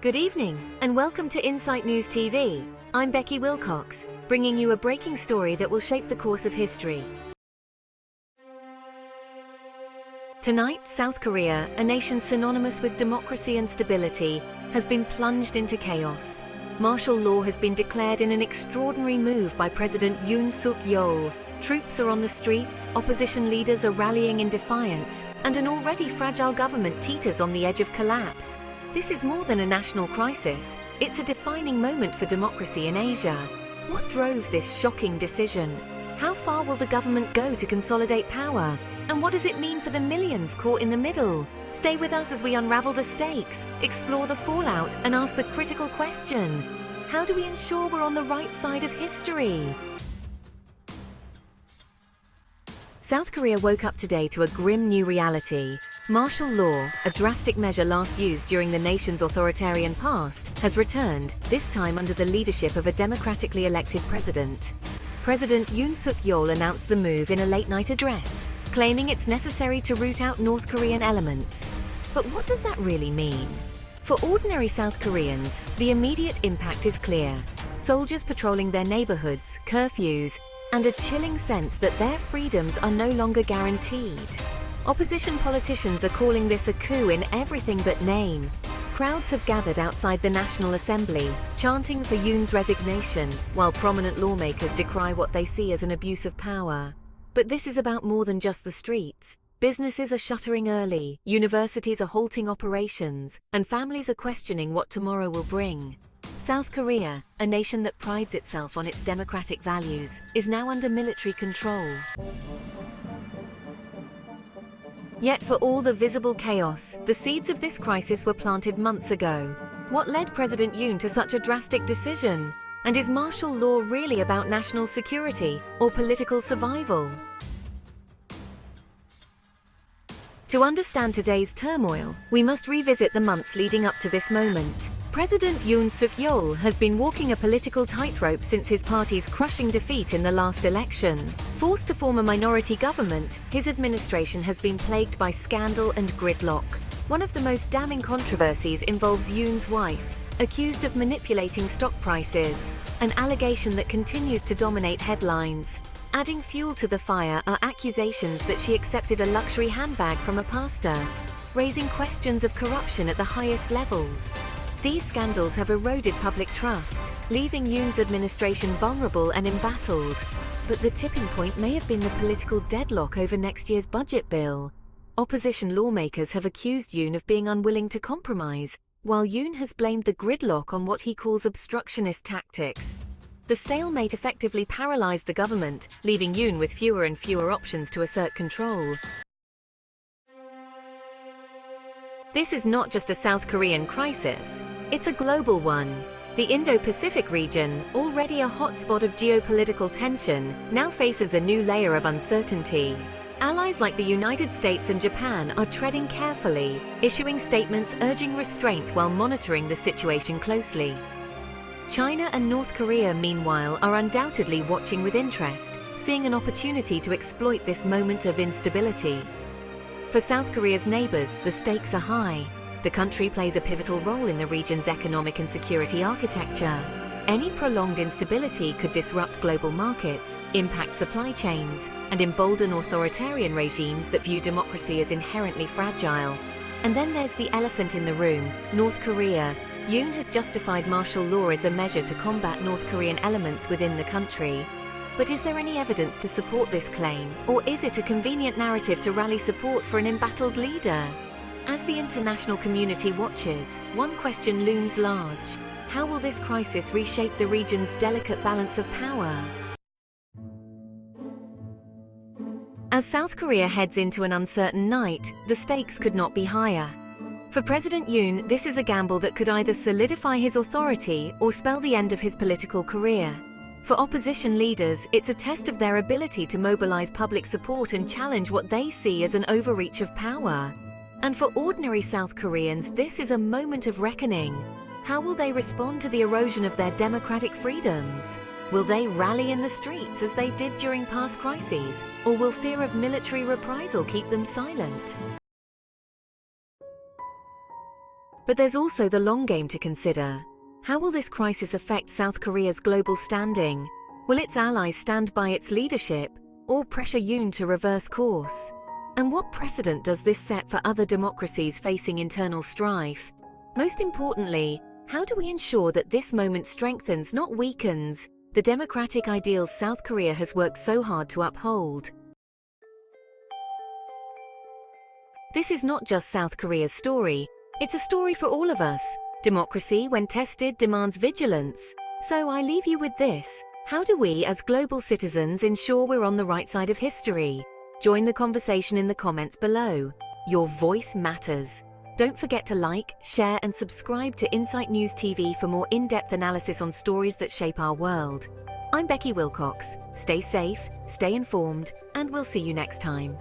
Good evening, and welcome to Insight News TV. I'm Becky Wilcox, bringing you a breaking story that will shape the course of history. Tonight, South Korea, a nation synonymous with democracy and stability, has been plunged into chaos. Martial law has been declared in an extraordinary move by President Yoon Suk Yeol. Troops are on the streets, opposition leaders are rallying in defiance, and an already fragile government teeters on the edge of collapse. This is more than a national crisis, it's a defining moment for democracy in Asia. What drove this shocking decision? How far will the government go to consolidate power? And what does it mean for the millions caught in the middle? Stay with us as we unravel the stakes, explore the fallout, and ask the critical question: how do we ensure we're on the right side of history? South Korea woke up today to a grim new reality. Martial law, a drastic measure last used during the nation's authoritarian past, has returned, this time under the leadership of a democratically elected president. President Yoon Suk Yeol announced the move in a late-night address, claiming it's necessary to root out North Korean elements. But what does that really mean? For ordinary South Koreans, the immediate impact is clear. Soldiers patrolling their neighborhoods, curfews, and a chilling sense that their freedoms are no longer guaranteed. Opposition politicians are calling this a coup in everything but name. Crowds have gathered outside the National Assembly, chanting for Yoon's resignation, while prominent lawmakers decry what they see as an abuse of power. But this is about more than just the streets. Businesses are shuttering early, universities are halting operations, and families are questioning what tomorrow will bring. South Korea, a nation that prides itself on its democratic values, is now under military control. Yet for all the visible chaos, the seeds of this crisis were planted months ago. What led President Yoon to such a drastic decision? And is martial law really about national security or political survival? To understand today's turmoil, we must revisit the months leading up to this moment. President Yoon Suk Yeol has been walking a political tightrope since his party's crushing defeat in the last election. Forced to form a minority government, his administration has been plagued by scandal and gridlock. One of the most damning controversies involves Yoon's wife, accused of manipulating stock prices, an allegation that continues to dominate headlines. Adding fuel to the fire are accusations that she accepted a luxury handbag from a pastor, raising questions of corruption at the highest levels. These scandals have eroded public trust, leaving Yoon's administration vulnerable and embattled. But the tipping point may have been the political deadlock over next year's budget bill. Opposition lawmakers have accused Yoon of being unwilling to compromise, while Yoon has blamed the gridlock on what he calls obstructionist tactics. The stalemate effectively paralyzed the government, leaving Yoon with fewer and fewer options to assert control. This is not just a South Korean crisis, it's a global one. The Indo-Pacific region, already a hotspot of geopolitical tension, now faces a new layer of uncertainty. Allies like the United States and Japan are treading carefully, issuing statements urging restraint while monitoring the situation closely. China and North Korea, meanwhile, are undoubtedly watching with interest, seeing an opportunity to exploit this moment of instability. For South Korea's neighbors, the stakes are high. The country plays a pivotal role in the region's economic and security architecture. Any prolonged instability could disrupt global markets, impact supply chains, and embolden authoritarian regimes that view democracy as inherently fragile. And then there's the elephant in the room, North Korea. Yoon has justified martial law as a measure to combat North Korean elements within the country. But is there any evidence to support this claim, or is it a convenient narrative to rally support for an embattled leader? As the international community watches, one question looms large. How will this crisis reshape the region's delicate balance of power? As South Korea heads into an uncertain night, the stakes could not be higher. For President Yoon, this is a gamble that could either solidify his authority or spell the end of his political career. For opposition leaders, it's a test of their ability to mobilize public support and challenge what they see as an overreach of power. And for ordinary South Koreans, this is a moment of reckoning. How will they respond to the erosion of their democratic freedoms? Will they rally in the streets as they did during past crises, or will fear of military reprisal keep them silent? But there's also the long game to consider. How will this crisis affect South Korea's global standing? Will its allies stand by its leadership, or pressure Yoon to reverse course? And what precedent does this set for other democracies facing internal strife? Most importantly, how do we ensure that this moment strengthens, not weakens, the democratic ideals South Korea has worked so hard to uphold? This is not just South Korea's story, it's a story for all of us. Democracy, when tested, demands vigilance. So I leave you with this. How do we, as global citizens, ensure we're on the right side of history? Join the conversation in the comments below. Your voice matters. Don't forget to like, share, and subscribe to Insight News TV for more in-depth analysis on stories that shape our world. I'm Becky Wilcox. Stay safe, stay informed, and we'll see you next time.